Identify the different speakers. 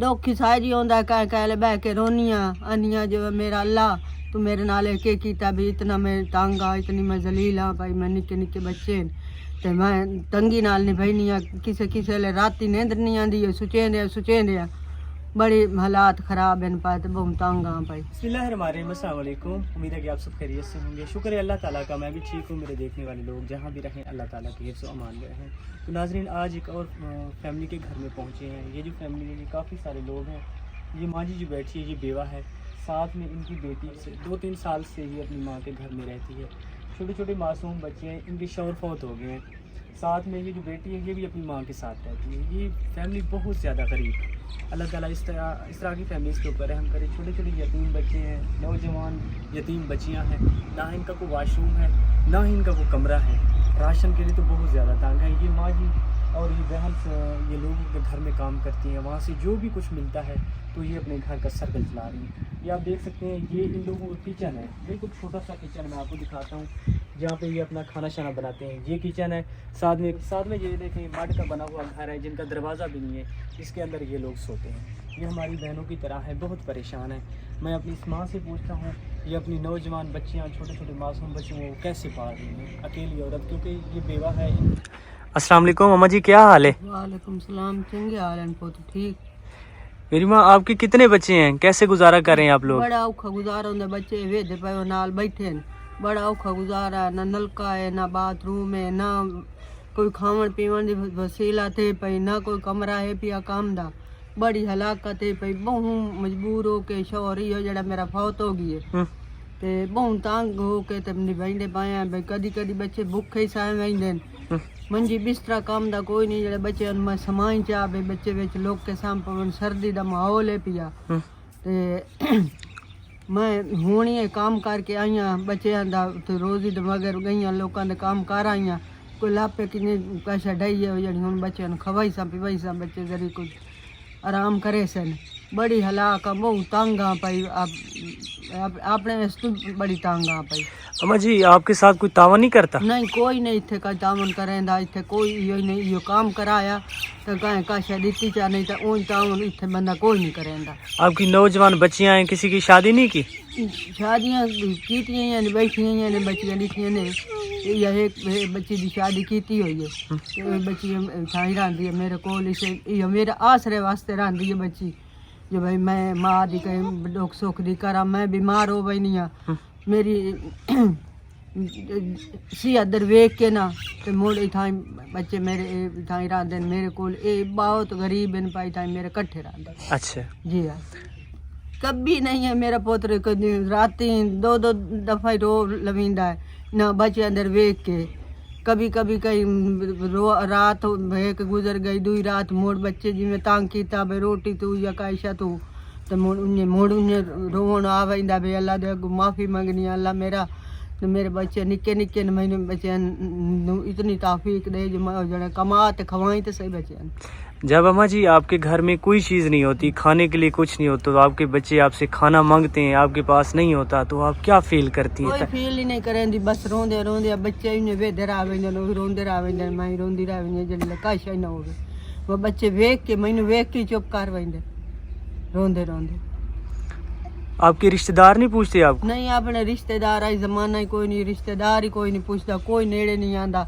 Speaker 1: दुख साजी आंदा कह कह बह के रोनियां अनियां जो मेरा अल्लाह तू मेरे नाल के कीता भी इतना मैं तंग हाँ इतनी मैं जलील हाँ भाई मैं निक्के निक्के बच्चे ते मैं तंगी नाल निभाई हाँ किसे किसे ले राती नींद नहीं आती है सुचेंदे बड़े हालात खराब हैं पाए तो बहुत तंग हाँ भाई।
Speaker 2: बिस्मिल्लाहिर्रहमानिर्रहीम, अस्सलाम वालेकुम। उम्मीद है कि आप सब खैरियत से होंगे। शुक्र है अल्लाह ताला का, मैं भी ठीक हूँ। मेरे देखने वाले लोग जहाँ भी रहें अल्लाह ताला के हिफ्ज़ व अमान में रहें। तो नाज़रीन, आज एक और फैमिली के घर में पहुँचे हैं। ये जो फैमिली है ये काफ़ी सारे लोग हैं। ये माँ जी जो बैठी है ये बेवा है, साथ में इनकी बेटी से 2-3 साल से ही अपनी माँ के घर में रहती है। छोटे छोटे मासूम बच्चे हैं, इनके शौहर फौत हो गए हैं। साथ में ये जो बेटी है ये भी अपनी माँ के साथ रहती है। ये फैमिली बहुत ज़्यादा गरीब है। अल्लाह ताला इस तरह की फैमिलीज़ के ऊपर रहम करे। छोटे छोटे यतीम बच्चे हैं, नौजवान यतीम बच्चियां हैं, ना इनका कोई वाशरूम है ना ही इनका कोई कमरा है। राशन के लिए तो बहुत ज़्यादा तंग है। ये माँ जी और ये बहन ये लोगों के घर में काम करती हैं, वहाँ से जो भी कुछ मिलता है तो ये अपने घर का सर्कल चला रही हैं। ये आप देख सकते हैं, ये इन लोगों का किचन है, बिल्कुल छोटा सा किचन मैं आपको दिखाता हूँ, जहाँ पे ये अपना खाना शाना बनाते हैं। ये किचन है, साथ में ये देखें मड का बना हुआ घर है जिनका दरवाज़ा भी नहीं है, इसके अंदर ये लोग सोते हैं। ये हमारी बहनों की तरह है, बहुत परेशान है। मैं अपनी इस माँ से पूछता हूँ ये अपनी नौजवान बच्चियाँ, छोटे छोटे मासूम बच्चों को कैसे पाल रही हैं, अकेली औरत, क्योंकि ये बेवा है। अस्सलाम वालेकुम अम्मा जी, क्या हाल है?
Speaker 1: वालेकुम सलाम, चंगे हाल हैं पुत, ठीक।
Speaker 2: मेरी माँ, आपके कितने बच्चे हैं, कैसे गुजारा कर रहे हैं आप लोग?
Speaker 1: बड़ा औखा गुजारा होंगे, बच्चे वेदे पे नाल बैठे हैं, बड़ा औखा गुजारा है। ना नलका है ना बाथरूम है ना कोई खावन पीवन की वसीला थे पई, ना कोई कमरा है पिया काम दा। बड़ी हलाकत है पई, बहु मजबूर हो के शौहरी हो जड़ा मेरा फौत हो गई है ते बहु तंग हो के ते निभाइंदे पाए भाई। कदी कदी बच्चे भुखे ही साए वहिंदे मंजी बिस्तरा काम दा कोई नहीं, जड़े बच्चे मैं समाई चाह बे बच्चे विच लोग के साम पवन सर्दी दा माहौल है पिया ते मैं हुण ही काम करके आई हाँ बच्चों का तो रोज़ी दे मगर गई लोगों के काम कर आई हाँ। कोई लापे किन्ने पैसा डाई है जी हूँ बच्चों खवाई सा पिवाई सा, बच्चे जरी कुछ आराम करे सन। बड़ी हलाक बहुत तंग हाँ पाई, अपने बड़ी तंग हाँ पाई।
Speaker 2: अम्मा जी, आपके साथ कोई तावन नहीं करता?
Speaker 1: नहीं, कोई नहीं इतने का तावन करेंदा, इतने कोई यो नहीं, यो काम कराया तो कहें काशा दी चा, नहीं तो उन तावन इतने बंदा कोई नहीं करेंदा।
Speaker 2: आपकी नौजवान बच्चियां हैं, किसी की शादी नहीं की?
Speaker 1: शादियाँ कीतियां ने, बैठियां ने, बच्चियां लिखियां ने। यह एक बच्ची की शादी की हुई है, बच्ची थाई रही है मेरे को, इसे मेरे आसरे वास्ते रही है बच्ची जो भाई मैं माँ दी कहीं दुख सुख दी करा। मैं बीमार हो गई नहीं हाँ, मेरी सी अदर वेख के ना तो मुड़े थाई बच्चे मेरे थाई रहा मेरे को बहुत गरीब इन पाई थाई मेरे कट्ठे रहा।
Speaker 2: अच्छा
Speaker 1: जी हाँ, कभी नहीं है मेरा पोत्र राती 2-2 दफ़ा रो लवींदा है ना बच्चे अंदर वेख के। कभी कभी कहीं रात भेक गुजर गई, 2 रात मोड़ बच्चे जिमें तंग किया भाई रोटी तू या कायशा तू तो मोड़ उन्हें रोवन आ वहींदा भाई अल्लाह दे अगू माफ़ी मंगनी अल्लाह मेरा तो मेरे बच्चे निक्के निक्के ने मैंने बच्चे इतनी ताफीक दे जो जड़े कमा तो खवाई तो सही बच्चे।
Speaker 2: जब अम्मा जी आपके घर में कोई चीज़ नहीं होती, खाने के लिए कुछ नहीं होता, तो आपके बच्चे आपसे खाना मांगते हैं, आपके पास नहीं होता, तो आप क्या फील करती हैं?
Speaker 1: कोई फील ही नहीं करें, बस रोंदे रोंदे बच्चे इन्हें वेदे रह वेंदे रोंदे रह वेंदे, मैं रोंदी रह वेंदी जल्दी कश ही ना हो वो बच्चे वेख के मैंने वेख के चुप कर वेंदे रोंदे रोंदे।
Speaker 2: आपके रिश्तेदार नहीं पूछते आपको?
Speaker 1: नहीं, अपने रिश्तेदार आई जमाना ही कोई नहीं, रिश्तेदार ही कोई नहीं पूछता, कोई नेड़े नहीं आंदा।